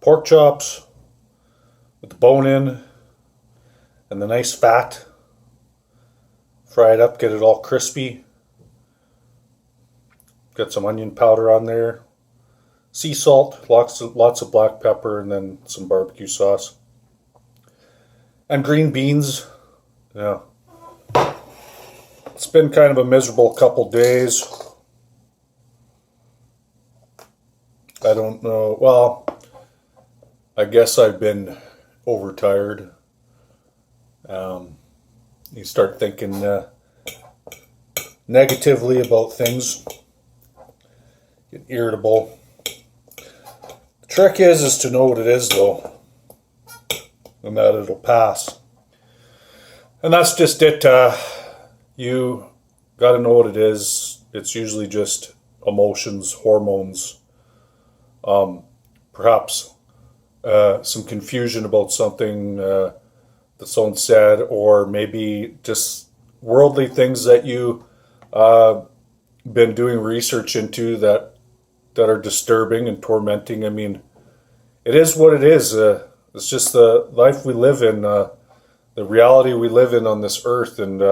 pork chops with the bone in and the nice fat. Fry it up, get it all crispy. Got some onion powder on there. Sea salt, lots of black pepper, and then some barbecue sauce. And green beans. Yeah. It's been kind of a miserable couple days. I don't know. Well, I guess I've been overtired. You start thinking negatively about things. Get irritable. The trick is to know what it is, though, and that it'll pass. And that's just it. You got to know what it is. It's usually just emotions, hormones, perhaps some confusion about something that someone said, or maybe just worldly things that you been doing research into that are disturbing and tormenting. I mean, it is what it is. It's just the life we live in, the reality we live in on this earth. And,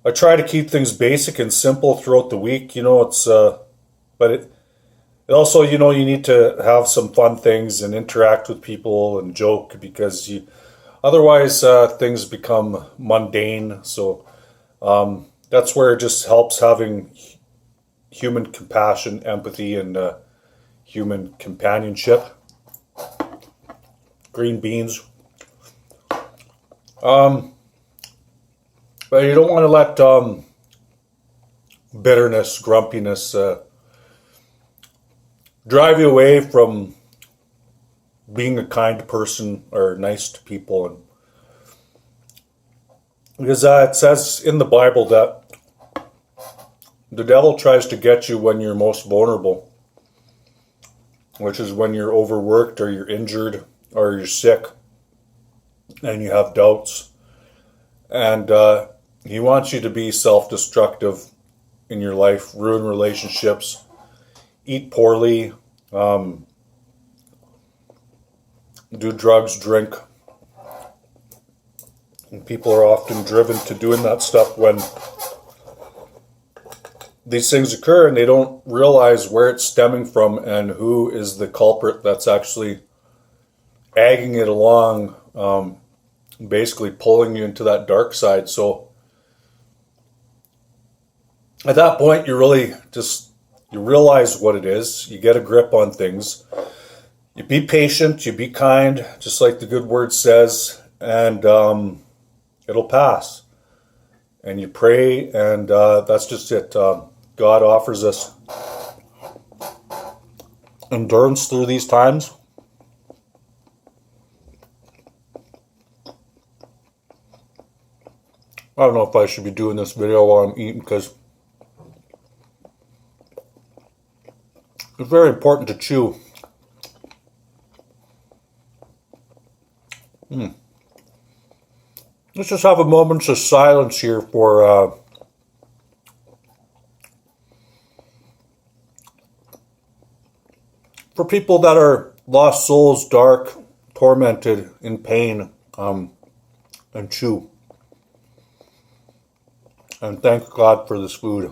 I try to keep things basic and simple throughout the week. But it also, you need to have some fun things and interact with people and joke, because otherwise things become mundane. So that's where it just helps having human compassion, empathy, and human companionship. Green beans. But you don't want to let bitterness, grumpiness drive you away from being a kind person or nice to people. And because it says in the Bible that the devil tries to get you when you're most vulnerable, which is when you're overworked or you're injured or you're sick and you have doubts. And he wants you to be self-destructive in your life, ruin relationships, eat poorly, do drugs, drink. And people are often driven to doing that stuff when these things occur, and they don't realize where it's stemming from and who is the culprit that's actually egging it along, basically pulling you into that dark side. So at that point, you realize what it is. You get a grip on things. You be patient, you be kind, just like the good word says, and it'll pass. And you pray, and that's just it. God offers us endurance through these times. I don't know if I should be doing this video while I'm eating, because it's very important to chew. Let's just have a moment of silence here for people that are lost souls, dark, tormented, in pain, and chew. And thank God for this food.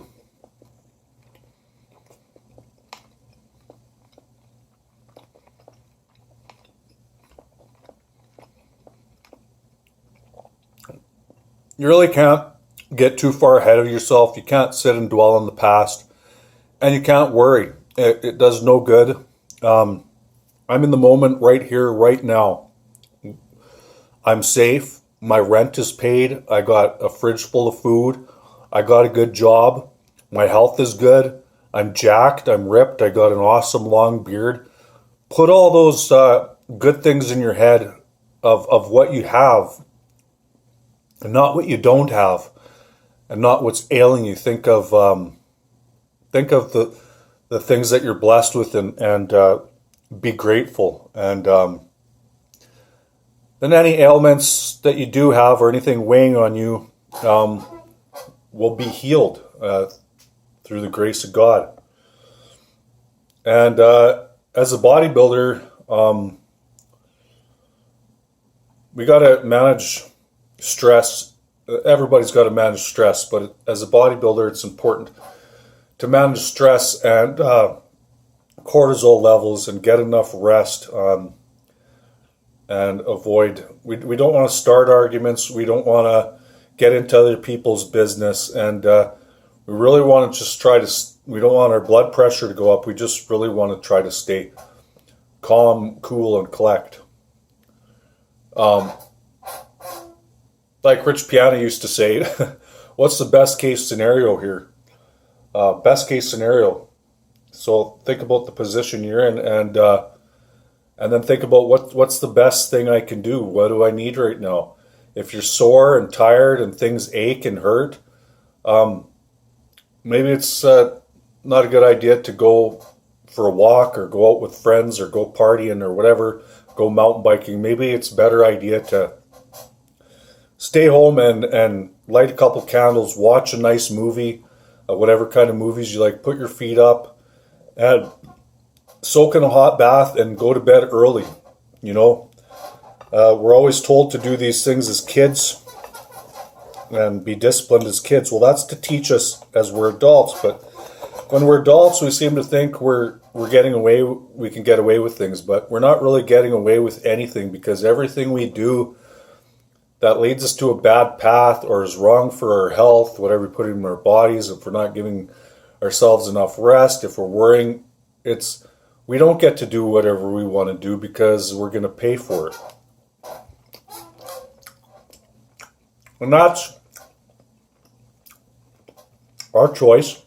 You really can't get too far ahead of yourself. You can't sit and dwell on the past. And you can't worry. It does no good. I'm in the moment right here, right now. I'm safe. My rent is paid. I got a fridge full of food. I got a good job. My health is good. I'm jacked. I'm ripped. I got an awesome long beard. Put all those good things in your head of what you have, and not what you don't have, and not what's ailing you. Think of the things that you're blessed with, and be grateful. And then any ailments that you do have, or anything weighing on you, will be healed through the grace of God. And as a bodybuilder, we got to manage stress. Everybody's got to manage stress, but as a bodybuilder, it's important to manage stress and cortisol levels and get enough rest, and avoid. We don't want to start arguments. We don't want to get into other people's business, and we really want to just try to. We don't want our blood pressure to go up. We just really want to try to stay calm, cool, and collect. Like Rich Piana used to say, what's the best case scenario here? Best case scenario. So think about the position you're in, and then think about what's the best thing I can do? What do I need right now? If you're sore and tired and things ache and hurt, maybe it's not a good idea to go for a walk or go out with friends or go partying or whatever, go mountain biking. Maybe it's a better idea to stay home and light a couple candles, watch a nice movie, whatever kind of movies you like, put your feet up and soak in a hot bath and go to bed early. You know, we're always told to do these things as kids and be disciplined as kids. Well, that's to teach us as we're adults, but when we're adults, we seem to think we're getting away, we can get away with things, but we're not really getting away with anything, because everything we do that leads us to a bad path or is wrong for our health, whatever we put in our bodies, if we're not giving ourselves enough rest, if we're worrying, we don't get to do whatever we want to do because we're going to pay for it. And that's our choice.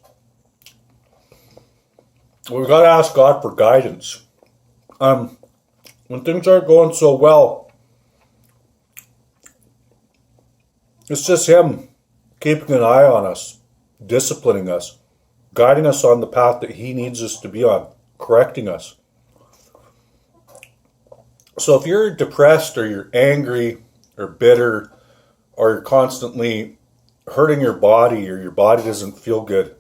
We've got to ask God for guidance. When things aren't going so well, it's just Him keeping an eye on us, disciplining us, guiding us on the path that He needs us to be on, correcting us. So if you're depressed or you're angry or bitter or you're constantly hurting your body or your body doesn't feel good,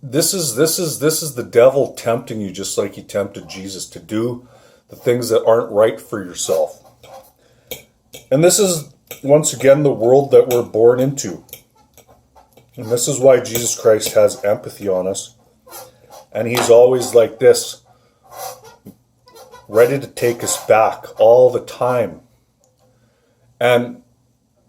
this is the devil tempting you, just like he tempted Jesus, to do the things that aren't right for yourself. And this is, once again, the world that we're born into. And this is why Jesus Christ has empathy on us. And He's always like this, ready to take us back all the time. And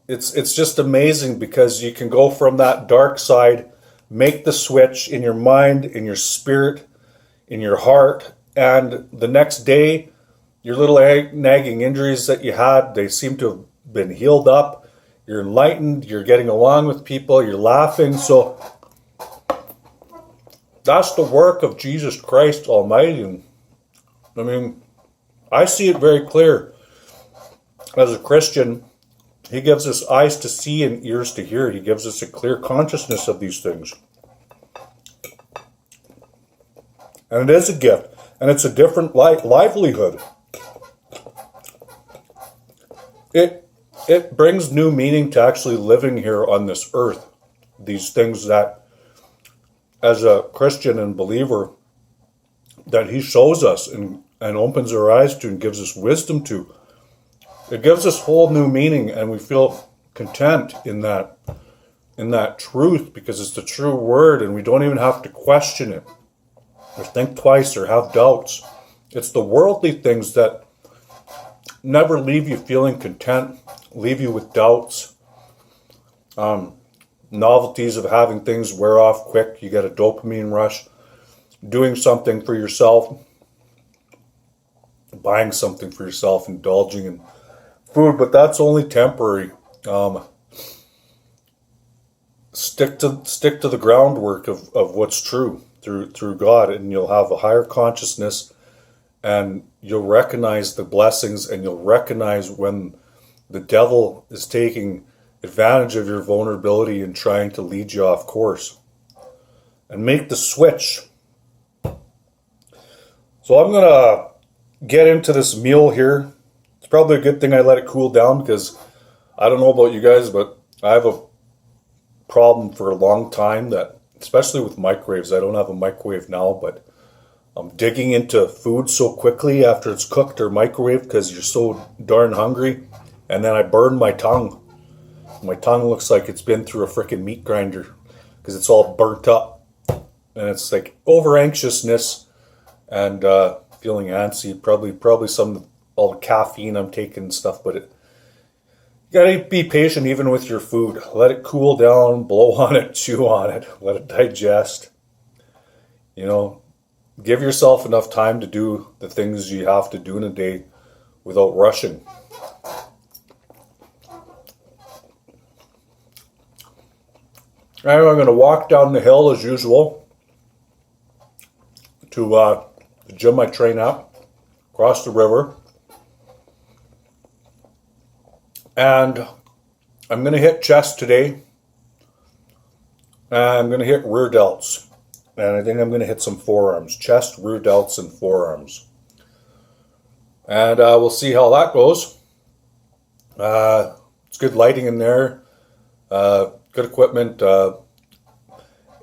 it's just amazing, because you can go from that dark side, make the switch in your mind, in your spirit, in your heart, and the next day, your little nagging injuries that you had, they seem to have been healed up. You're enlightened, you're getting along with people, you're laughing. So that's the work of Jesus Christ Almighty. And I mean, I see it very clear. As a Christian, He gives us eyes to see and ears to hear. He gives us a clear consciousness of these things. And it is a gift. And it's a different livelihood. It brings new meaning to actually living here on this earth. These things that, as a Christian and believer, that He shows us and opens our eyes to and gives us wisdom to. It gives us whole new meaning, and we feel content in that truth, because it's the true word, and we don't even have to question it or think twice or have doubts. It's the worldly things that never leave you feeling content, leave you with doubts, novelties of having things wear off quick. You get a dopamine rush, doing something for yourself, buying something for yourself, indulging in food, but that's only temporary. Stick to the groundwork of what's true through God, and you'll have a higher consciousness, and you'll recognize the blessings, and you'll recognize when the devil is taking advantage of your vulnerability and trying to lead you off course. And make the switch. So I'm going to get into this meal here. It's probably a good thing I let it cool down, because I don't know about you guys, but I have a problem for a long time that especially with microwaves. I don't have a microwave now, but I'm digging into food so quickly after it's cooked or microwaved because you're so darn hungry. And then I burn my tongue. My tongue looks like it's been through a freaking meat grinder because it's all burnt up. And it's like over anxiousness and feeling antsy. Probably some all the caffeine I'm taking and stuff, but you gotta be patient even with your food. Let it cool down, blow on it, chew on it, let it digest. You know, give yourself enough time to do the things you have to do in a day without rushing. Now I'm going to walk down the hill as usual to the gym I train at, across the river. And I'm going to hit chest today. And I'm going to hit rear delts. And I think I'm going to hit some forearms. Chest, rear delts, and forearms. And we'll see how that goes. It's good lighting in there. Good equipment.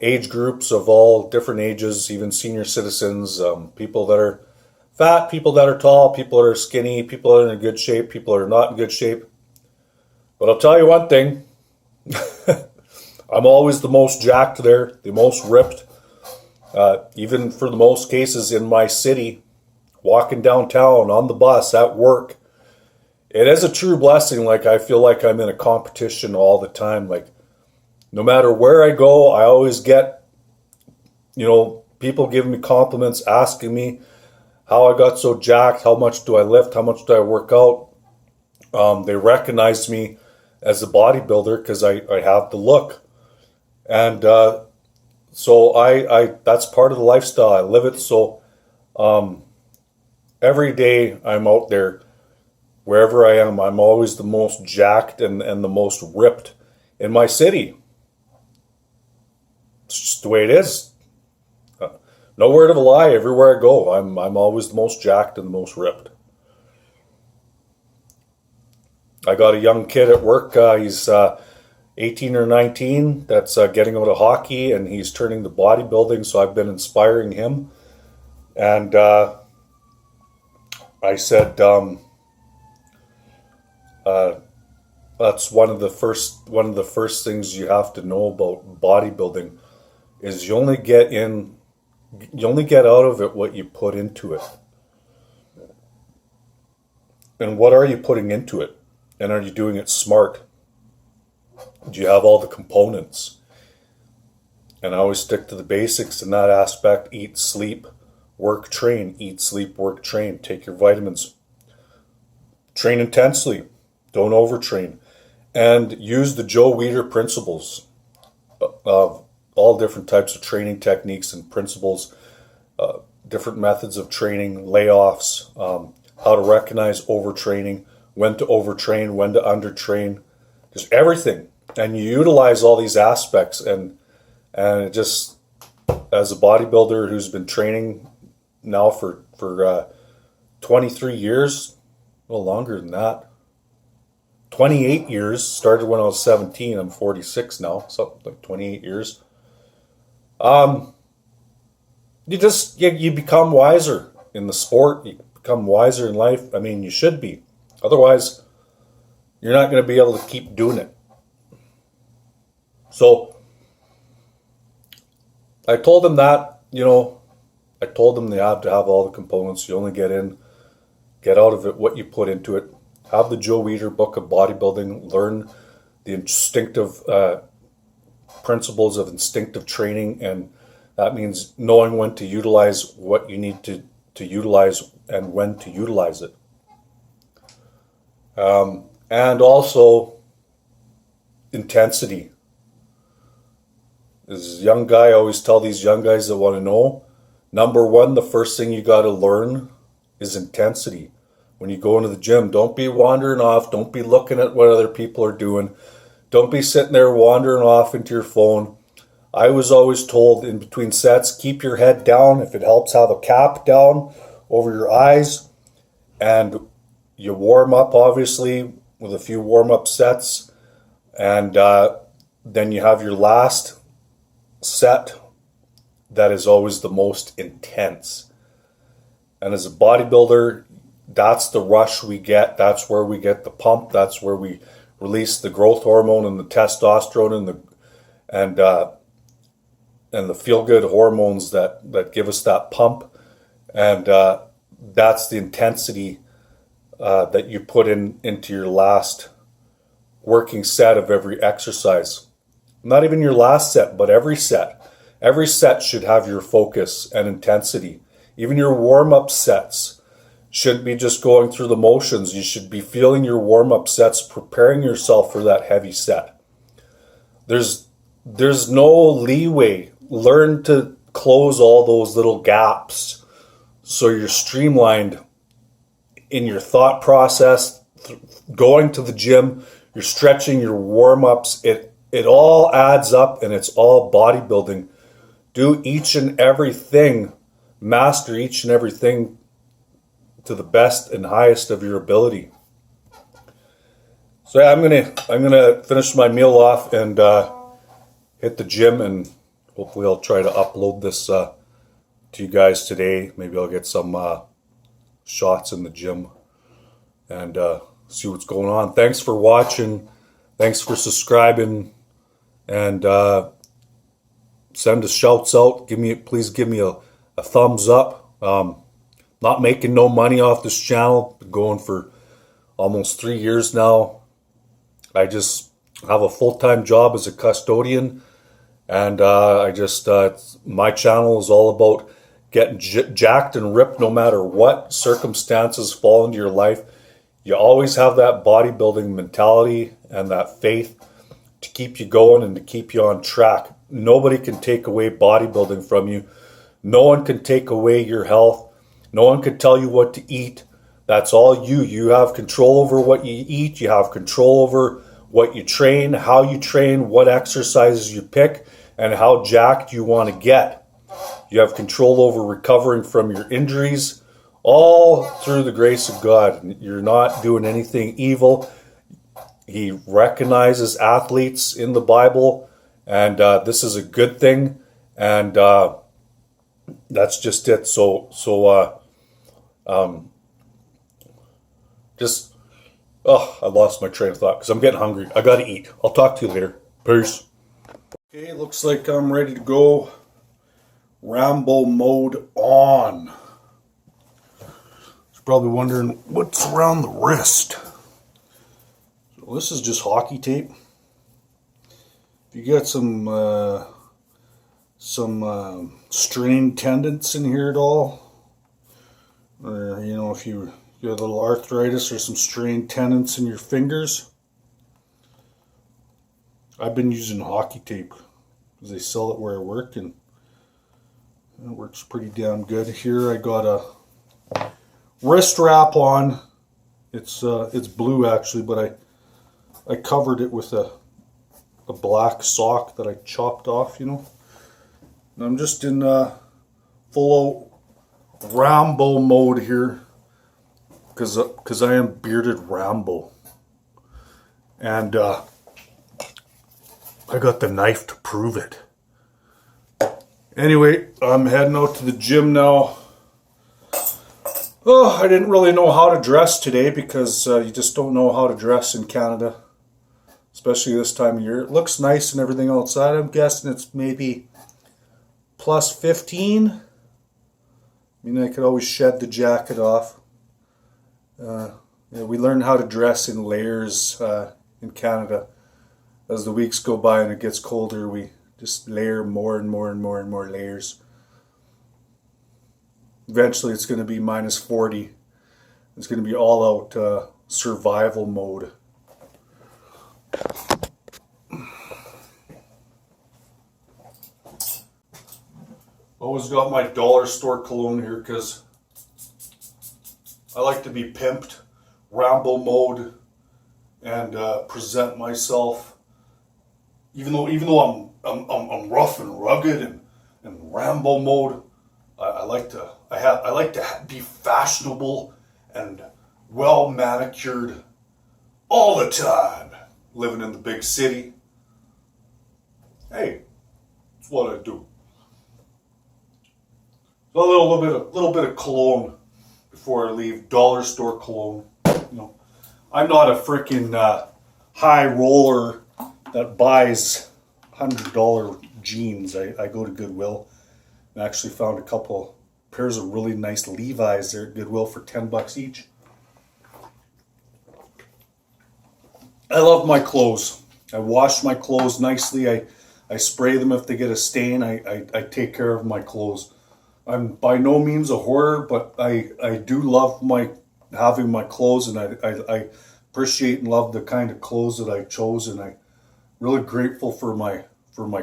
Age groups of all different ages, even senior citizens. People that are fat, people that are tall, people that are skinny, people that are in good shape, people that are not in good shape. But I'll tell you one thing. I'm always the most jacked there, the most ripped. Even for the most cases in my city, walking downtown, on the bus, at work. It is a true blessing. Like, I feel like I'm in a competition all the time. Like, no matter where I go, I always get, people giving me compliments, asking me how I got so jacked, how much do I lift, how much do I work out. They recognize me as a bodybuilder because I have the look. And so I that's part of the lifestyle. I live it. So every day I'm out there, wherever I am, I'm always the most jacked and the most ripped in my city. It's just the way it is. No word of a lie. Everywhere I go, I'm always the most jacked and the most ripped. I got a young kid at work. He's 18 or 19 that's getting out of hockey, and he's turning to bodybuilding, so I've been inspiring him. And I said that's one of the first things you have to know about bodybuilding is you only get out of it what you put into it. And what are you putting into it? And are you doing it smart? Do you have all the components? And I always stick to the basics in that aspect. Eat, sleep, work, train. Eat, sleep, work, train. Take your vitamins. Train intensely. Don't overtrain. And use the Joe Weider principles of all different types of training techniques and principles, different methods of training, layoffs, how to recognize overtraining, when to overtrain, when to undertrain, just everything. And you utilize all these aspects, and it just, as a bodybuilder who's been training now for 23 years, well, longer than that, 28 years, started when I was 17, I'm 46 now, so like 28 years. You become wiser in the sport, you become wiser in life. I mean, you should be. Otherwise, you're not going to be able to keep doing it. So, I told them that, I told them they have to have all the components. You only get out of it what you put into it. Have the Joe Weider book of bodybuilding. Learn the instinctive principles of instinctive training, and that means knowing when to utilize what you need to utilize and when to utilize it. And also intensity. As a young guy, I always tell these young guys that want to know, number one, the first thing you got to learn is intensity. When you go into the gym, don't be wandering off. Don't be looking at what other people are doing. Don't be sitting there wandering off into your phone. I was always told in between sets, keep your head down. If it helps, have a cap down over your eyes. And you warm up, obviously, with a few warm-up sets. And then you have your last set that is always the most intense. And as a bodybuilder, that's the rush we get. That's where we get the pump. That's where we release the growth hormone and the testosterone and the feel-good hormones that give us that pump. And that's the intensity that you put into your last working set of every exercise. Not even your last set, but every set. Every set should have your focus and intensity. Even your warm-up sets shouldn't be just going through the motions. You should be feeling your warm-up sets, preparing yourself for that heavy set. There's no leeway. Learn to close all those little gaps so you're streamlined in your thought process, going to the gym, you're stretching, your warm-ups. It all adds up, and it's all bodybuilding. Do each and everything, master each and everything to the best and highest of your ability. So yeah, I'm gonna finish my meal off and hit the gym, and hopefully I'll try to upload this to you guys today. Maybe I'll get some shots in the gym and see what's going on. Thanks for watching. Thanks for subscribing, and send us shouts out. Please give me a thumbs up. Not making no money off this channel. Been going for almost 3 years now. I just have a full-time job as a custodian, and my channel is all about getting jacked and ripped no matter what circumstances fall into your life. You always have that bodybuilding mentality and that faith to keep you going and to keep you on track. Nobody can take away bodybuilding from you. No one can take away your health. No one can tell you what to eat. That's all you. You have control over what you eat. You have control over what you train, how you train, what exercises you pick, and how jacked you want to get. You have control over recovering from your injuries, all through the grace of God. You're not doing anything evil. He recognizes athletes in the Bible, and this is a good thing, and that's just it. I lost my train of thought because I'm getting hungry. I gotta eat. I'll talk to you later. Peace. Okay, looks like I'm ready to go. Rambo mode on. You're probably wondering what's around the wrist. So this is just hockey tape. If you got some strained tendons in here at all, or if you got a little arthritis or some strained tendons in your fingers, I've been using hockey tape because they sell it where I work, and it works pretty damn good. Here I got a wrist wrap on. It's blue actually, but I covered it with a black sock that I chopped off, And I'm just in full Rambo mode here because I am bearded Rambo, and I got the knife to prove it. Anyway, I'm heading out to the gym now. Oh, I didn't really know how to dress today because you just don't know how to dress in Canada, especially this time of year. It looks nice and everything outside. I'm guessing it's maybe plus 15. I mean, I could always shed the jacket off. We learn how to dress in layers in Canada. As the weeks go by and it gets colder, we just layer more and more and more and more layers. Eventually it's going to be minus 40. It's going to be all out survival mode. Always got my dollar store cologne here because I like to be pimped, Rambo mode, and present myself. Even though I'm rough and rugged and Rambo mode, I like to be fashionable and well manicured all the time. Living in the big city. Hey, it's what I do. A little bit of cologne before I leave. Dollar store cologne. You know, I'm not a freaking high roller that buys $100 jeans. I go to Goodwill and actually found a couple pairs of really nice Levi's there at Goodwill for $10 each. I love my clothes. I wash my clothes nicely. I spray them if they get a stain. I take care of my clothes. I'm by no means a hoarder, but I do love having my clothes, and I appreciate and love the kind of clothes that I chose, and I'm really grateful for my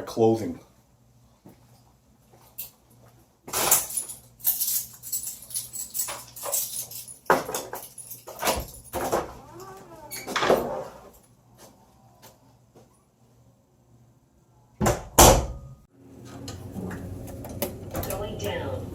clothing. Going down.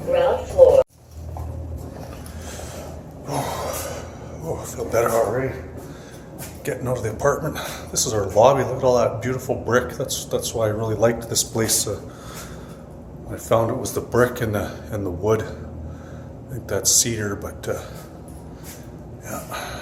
Ground floor. Oh, I feel better already. Getting out of the apartment. This is our lobby. Look at all that beautiful brick. That's why I really liked this place. I found it was the brick and the wood. I think that's cedar, but yeah.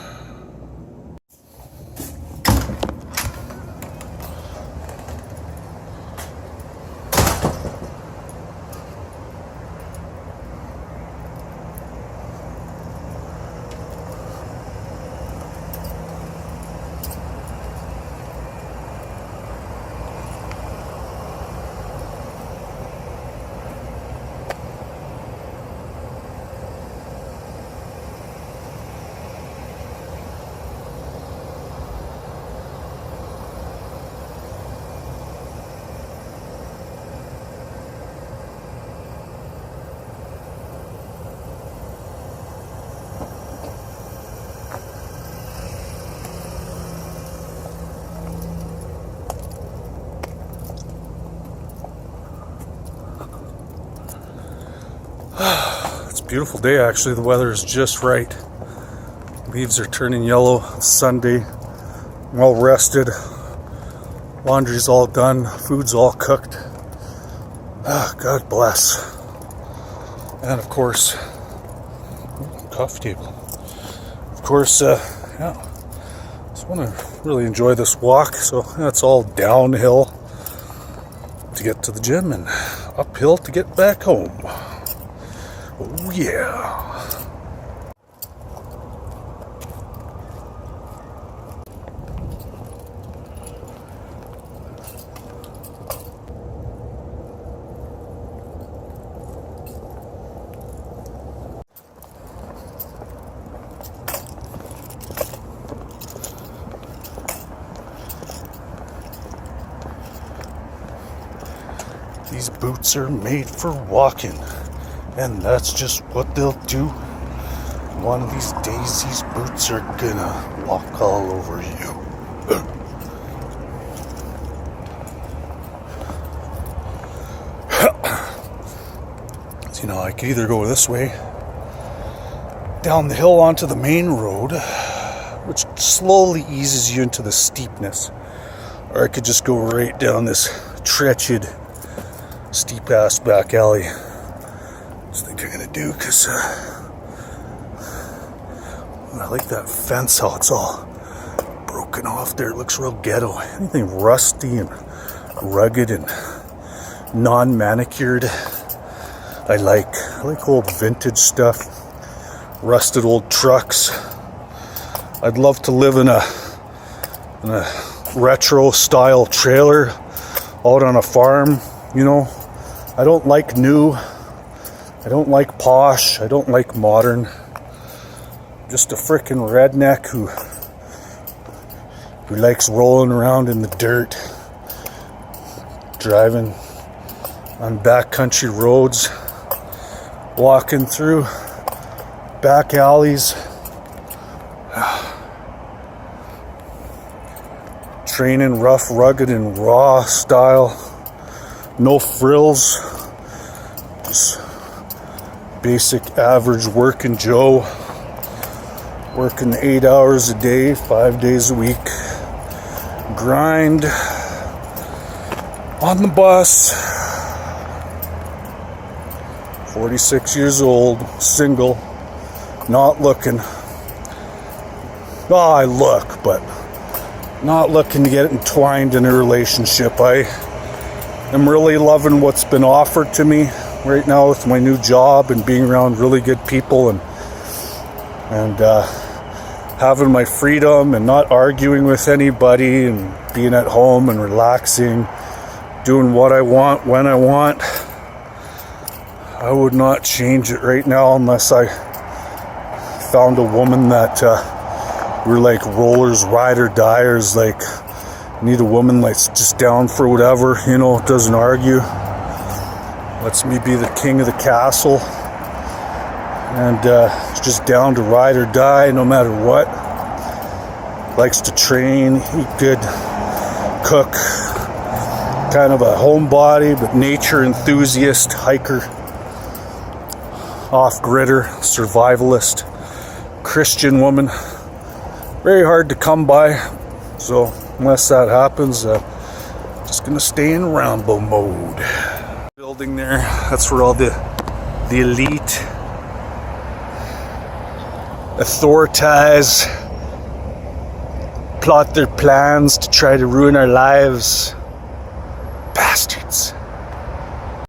It's a beautiful day actually. The weather is just right. Leaves are turning yellow. It's Sunday. I'm all rested. Laundry's all done. Food's all cooked. God bless. And of course, coffee table. Of course, yeah. Just want to really enjoy this walk. So that's all downhill to get to the gym and uphill to get back home. Oh yeah. These boots are made for walking, and that's just what they'll do. One of these days, these boots are gonna walk all over you. So, you know, I could either go this way, down the hill onto the main road, which slowly eases you into the steepness, or I could just go right down this treacherous, steep ass back alley. That's what I think I'm gonna do, because I like that fence, how it's all broken off there. It looks real ghetto. Anything rusty and rugged and non-manicured, I like old vintage stuff, rusted old trucks. I'd love to live in a retro style trailer out on a farm, you know. I don't like new. I don't like posh. I don't like modern. Just a frickin' redneck who likes rolling around in the dirt, driving on backcountry roads. walking through back alleys, training rough, rugged, and raw style. No frills, just basic average working Joe, working 8 hours a day, 5 days a week, grind on the bus. 46 years old, single, not looking. Well, I look, but not looking to get entwined in a relationship. I am really loving what's been offered to me right now with my new job and being around really good people and having my freedom and not arguing with anybody and being at home and relaxing, doing what I want when I want. I would not change it right now unless I found a woman that we're like rollers, ride or diers. Like, need a woman that's just down for whatever, you know, doesn't argue, lets me be the king of the castle, and just down to ride or die no matter what. Likes to train, eat good, cook, kind of a homebody but nature enthusiast, hiker, off-gridder, survivalist, Christian woman. Very hard to come by, so unless that happens, just gonna stay in Rambo mode. Building there, that's where all the elite authorities plot their plans to try to ruin our lives. Bastards.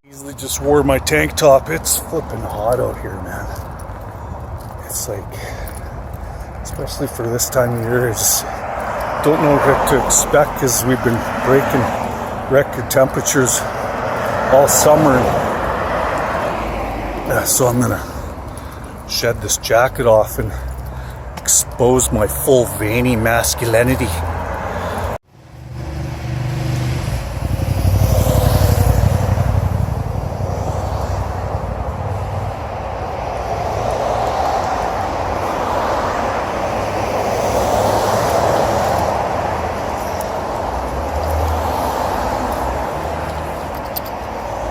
Easily just wore my tank top. It's flipping hot out here, man. It's like, especially for this time of year, I just don't know what to expect because we've been breaking record temperatures all summer. So I'm gonna shed this jacket off and expose my full veiny masculinity.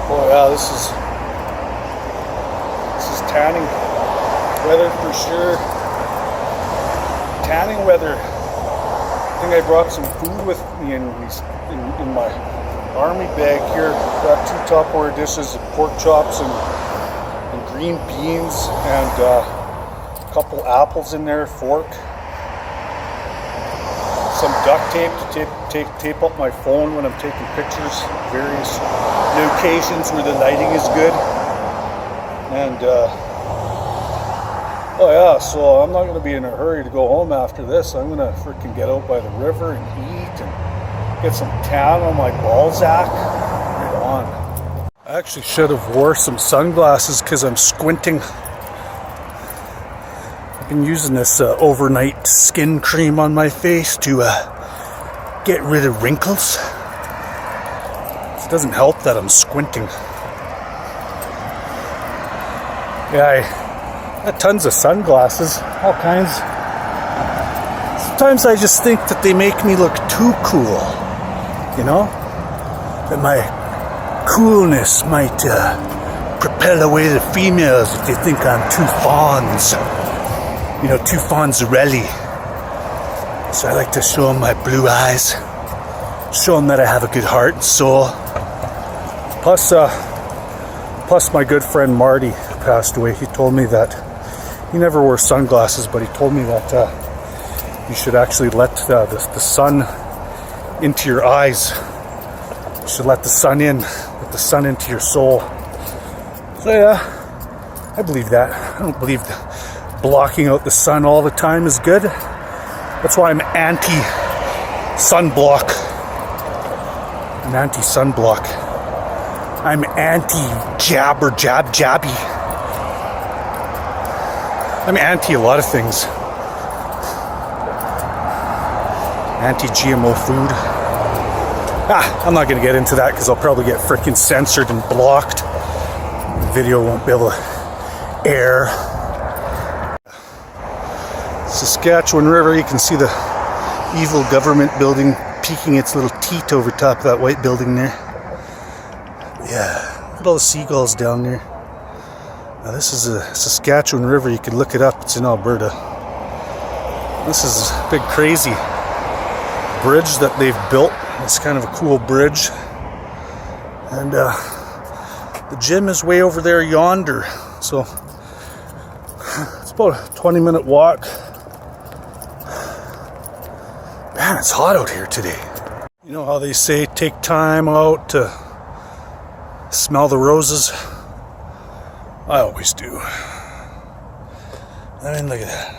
Oh yeah, this is tanning weather for sure. Tanning weather. I think I brought some food with me in my army bag here. Got 2 Tupperware dishes of pork chops and green beans and a couple apples in there, fork. Some duct tape to tape up my phone when I'm taking pictures. Various locations where the lighting is good. And oh yeah, so I'm not going to be in a hurry to go home after this. I'm going to freaking get out by the river and eat and get some tan on my Balzac. Right on. I actually should have wore some sunglasses because I'm squinting. I've been using this overnight skin cream on my face to get rid of wrinkles. It doesn't help that I'm squinting. Yeah, I got tons of sunglasses, all kinds. Sometimes I just think that they make me look too cool, you know? That my coolness might propel away the females if they think I'm too Fonz. You know, too Fonzarelli. So I like to show them my blue eyes. Show them that I have a good heart and soul. Plus my good friend Marty passed away. He told me that he never wore sunglasses, but he told me that you should actually let the sun into your eyes. You should let the sun in, let the sun into your soul. So yeah, I believe that. I don't believe blocking out the sun all the time is good. That's why I'm anti-sunblock. I'm anti-sunblock. I'm anti-jabber jab jabby. I'm anti a lot of things. Anti-GMO food. I'm not going to get into that because I'll probably get freaking censored and blocked. The video won't be able to air. Saskatchewan River, you can see the evil government building peeking its little teat over top of that white building there. Yeah, look at all the seagulls down there. Now this is the Saskatchewan River, you can look it up, it's in Alberta. This is a big crazy bridge that they've built. It's kind of a cool bridge. And the gym is way over there yonder. So it's about a 20-minute walk. Man, it's hot out here today. You know how they say take time out to smell the roses? I always do. I mean, look at that.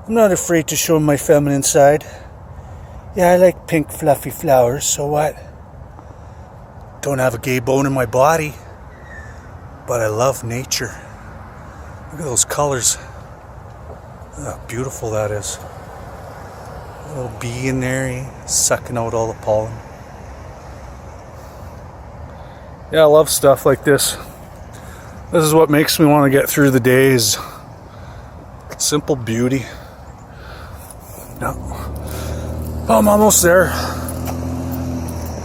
I'm not afraid to show my feminine side. Yeah, I like pink fluffy flowers, so what? Don't have a gay bone in my body, but I love nature. Look at those colors. Look how beautiful that is. A little bee in there, sucking out all the pollen. Yeah, I love stuff like this. This is what makes me want to get through the days. Simple beauty. No. Oh, I'm almost there.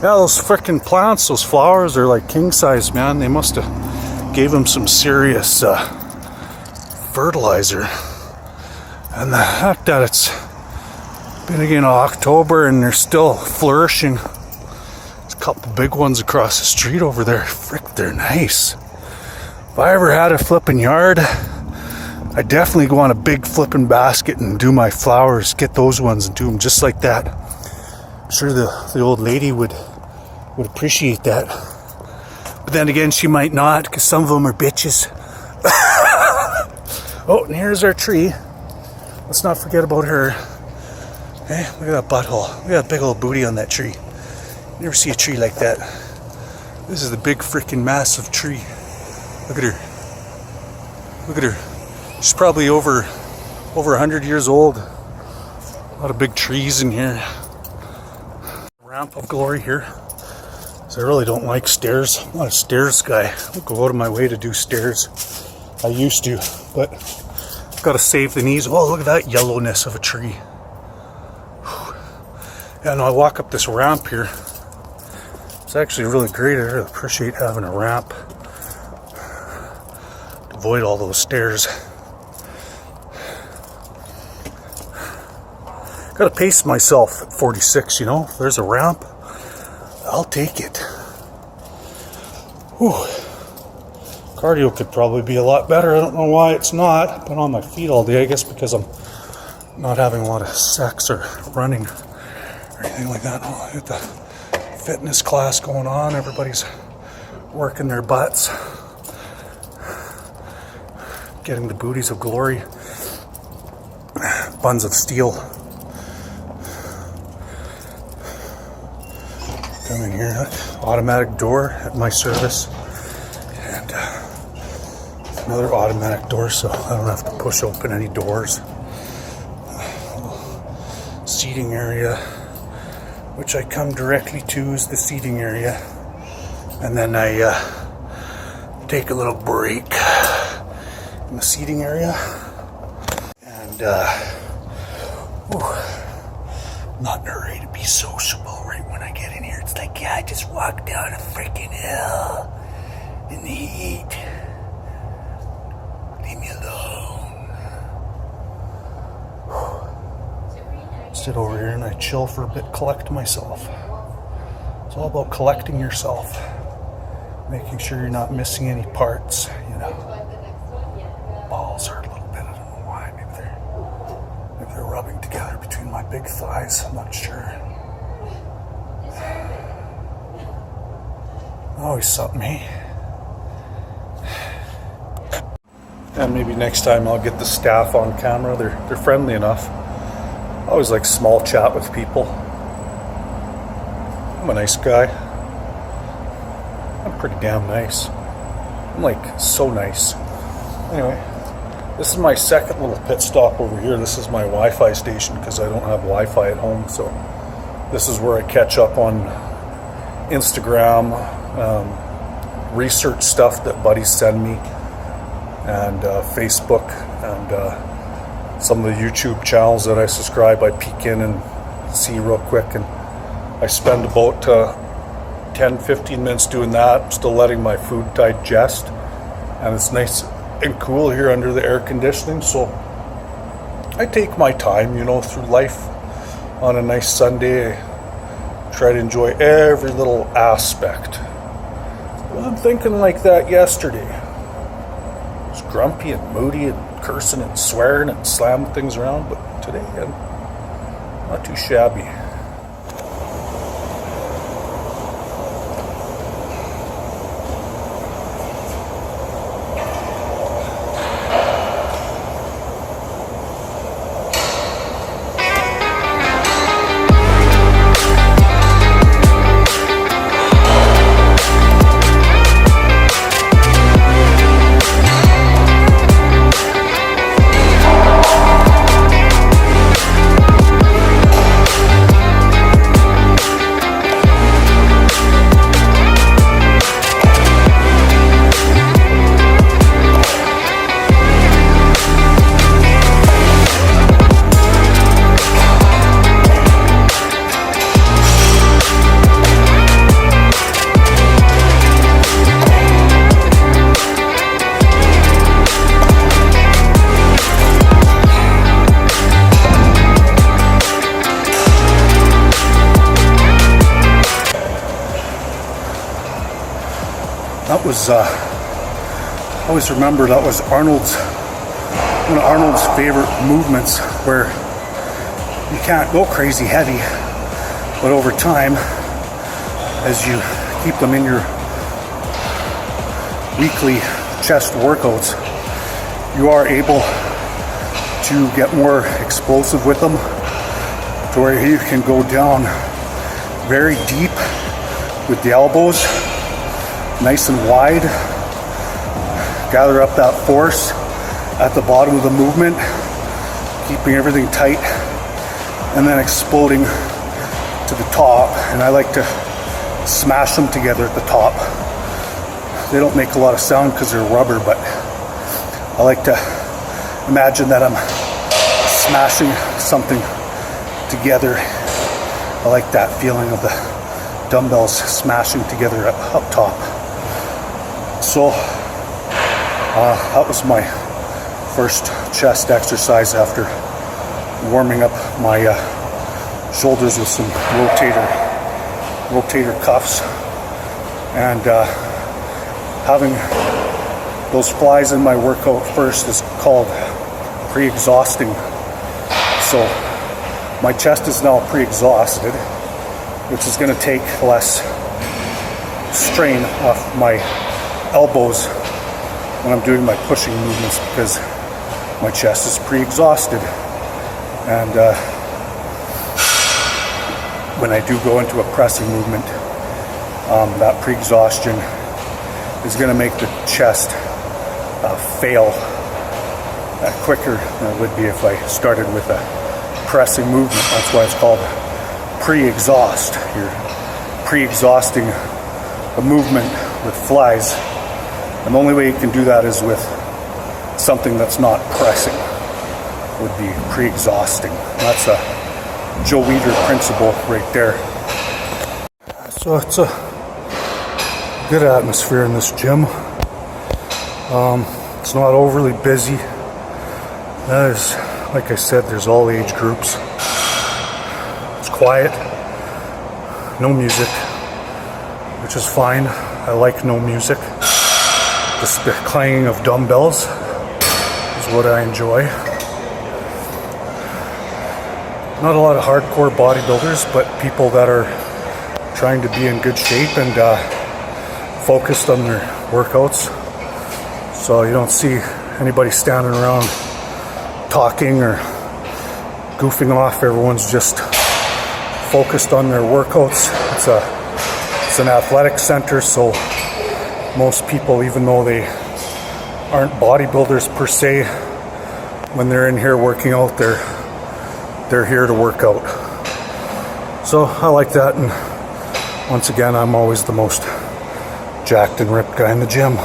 Yeah, those freaking plants, those flowers are like king size, man. They must have gave them some serious fertilizer. And the fact that it's beginning of October and they're still flourishing. There's a couple big ones across the street over there. Frick, they're nice. If I ever had a flipping yard, I'd definitely go on a big flipping basket and do my flowers, get those ones and do them just like that. I'm sure the old lady would appreciate that. But then again, she might not, because some of them are bitches. Oh, and here's our tree. Let's not forget about her. Hey, look at that butthole. Look at that big old booty on that tree. You never see a tree like that. This is the big freaking massive tree. Look at her. Look at her. She's probably over 100 years old. A lot of big trees in here. Ramp of glory here. So I really don't like stairs. I'm not a stairs guy. I don't go out of my way to do stairs. I used to, but I've got to save the knees. Oh, look at that yellowness of a tree. Yeah, no, I walk up this ramp here. It's actually really great. I really appreciate having a ramp. Avoid all those stairs. Gotta pace myself at 46, you know. If there's a ramp, I'll take it. Whew. Cardio could probably be a lot better. I don't know why it's not. I've been on my feet all day, I guess because I'm not having a lot of sex or running or anything like that. Oh, look at the fitness class going on. Everybody's working their butts. Getting the booties of glory. Buns of steel. Come in here, automatic door at my service, and another automatic door, so I don't have to push open any doors. Seating area, which I come directly to, is the seating area, and then I take a little break in the seating area, and I'm not in a hurry to be sociable right when I get in here. It's like, yeah, I just walked down a freaking hill in the heat. Leave me alone. Sit over here and I chill for a bit, collect myself. It's all about collecting yourself. Making sure you're not missing any parts, you know. Balls hurt a little bit, I don't know why. Maybe they're rubbing together between my big thighs, I'm not sure. Always something, eh? And maybe next time I'll get the staff on camera. They're friendly enough. I always like small chat with people. I'm a nice guy. I'm pretty damn nice. I'm like so nice. Anyway, this is my second little pit stop over here. This is my Wi-Fi station because I don't have Wi-Fi at home. So this is where I catch up on Instagram, research stuff that buddies send me, and Facebook, and some of the YouTube channels that I subscribe. I peek in and see real quick, and I spend about 10-15 minutes doing that. I'm still letting my food digest, and it's nice and cool here under the air conditioning, so I take my time, through life. On a nice Sunday, I try to enjoy every little aspect. I wasn't thinking like that yesterday. I was grumpy and moody and cursing and swearing and slamming things around, but today I'm not too shabby. That was, I always remember that was one of Arnold's favorite movements, where you can't go crazy heavy, but over time, as you keep them in your weekly chest workouts, you are able to get more explosive with them, to where you can go down very deep with the elbows, nice and wide, gather up that force at the bottom of the movement, keeping everything tight, and then exploding to the top. And I like to smash them together at the top. They don't make a lot of sound because they're rubber, but I like to imagine that I'm smashing something together. I like that feeling of the dumbbells smashing together up top. So that was my first chest exercise after warming up my shoulders with some rotator cuffs, and having those flies in my workout first is called pre-exhausting. So my chest is now pre-exhausted, which is going to take less strain off my elbows when I'm doing my pushing movements, because my chest is pre-exhausted. And when I do go into a pressing movement, that pre-exhaustion is going to make the chest fail quicker than it would be if I started with a pressing movement. That's why it's called pre-exhaust. You're pre-exhausting a movement with flies. And the only way you can do that is with something that's not pressing, would be pre-exhausting. That's a Joe Weider principle right there. So it's a good atmosphere in this gym. It's not overly busy. There's, like I said, there's all age groups. It's quiet, no music, which is fine. I like no music. Just the clanging of dumbbells is what I enjoy. Not a lot of hardcore bodybuilders, but people that are trying to be in good shape and focused on their workouts. So you don't see anybody standing around talking or goofing off. Everyone's just focused on their workouts. It's an athletic center, so most people, even though they aren't bodybuilders per se, when they're in here working out, they're here to work out. So I like that, and once again, I'm always the most jacked and ripped guy in the gym.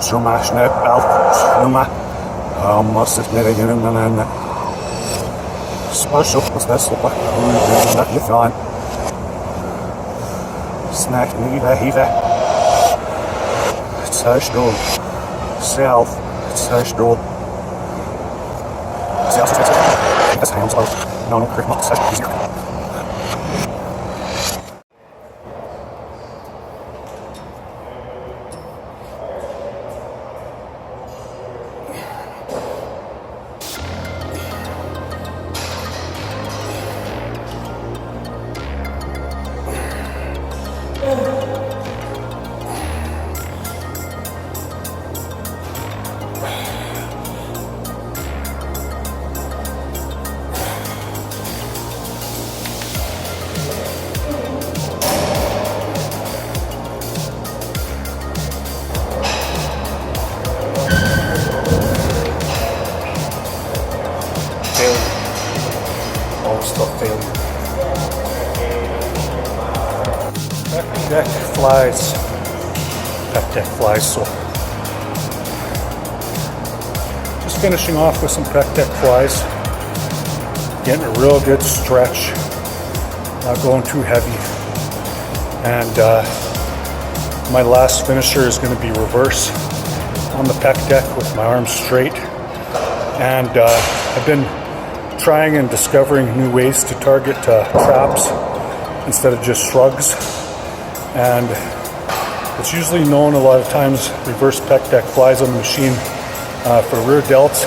Så máš ne alma måste med dig men så på det så på snack lite grann snack hela social self social das hands off no pretty social Failure. Pec deck flies. Pec deck flies, so just finishing off with some pec deck flies. Getting a real good stretch. Not going too heavy. And my last finisher is going to be reverse on the pec deck with my arms straight. And I've been trying and discovering new ways to target traps instead of just shrugs, and it's usually known a lot of times reverse pec deck flies on the machine for rear delts.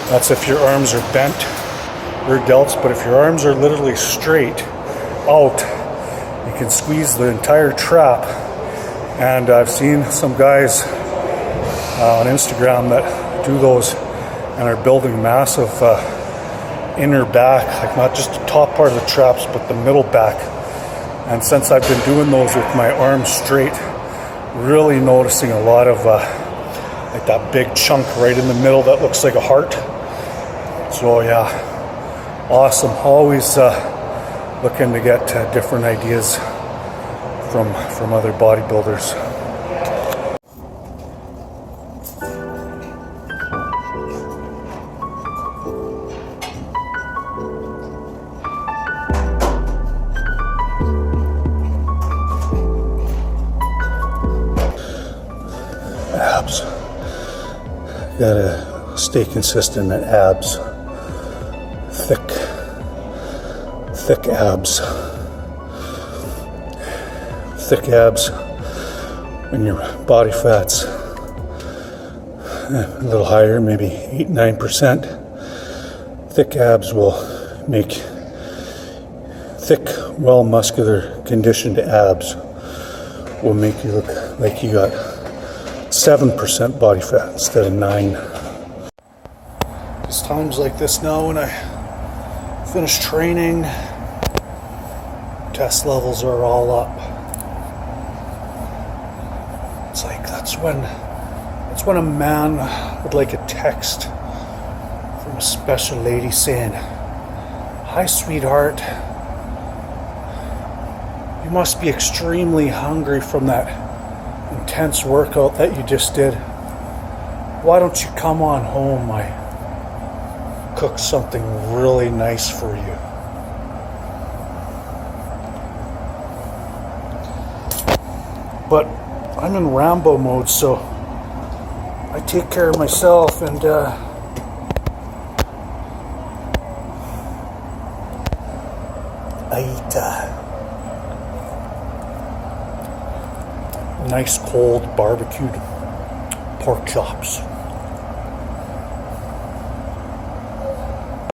That's if your arms are bent, rear delts, but if your arms are literally straight out, you can squeeze the entire trap. And I've seen some guys on Instagram that do those and are building massive inner back, like not just the top part of the traps, but the middle back. And since I've been doing those with my arms straight, really noticing a lot of like that big chunk right in the middle that looks like a heart. So yeah, awesome. Always looking to get different ideas from other bodybuilders. Abs. Gotta stay consistent at abs. Thick abs. Thick abs when your body fat's a little higher, maybe 8-9%. Thick abs will make thick, well muscular conditioned abs will make you look like you got 7% body fat instead of 9. It's times like this now when I finish training, test levels are all up. It's like that's when a man would like a text from a special lady saying, "Hi, sweetheart. You must be extremely hungry from that intense workout that you just did. Why don't you come on home? I cooked something really nice for you." But I'm in Rambo mode, so I take care of myself, and I eat nice cold barbecued pork chops.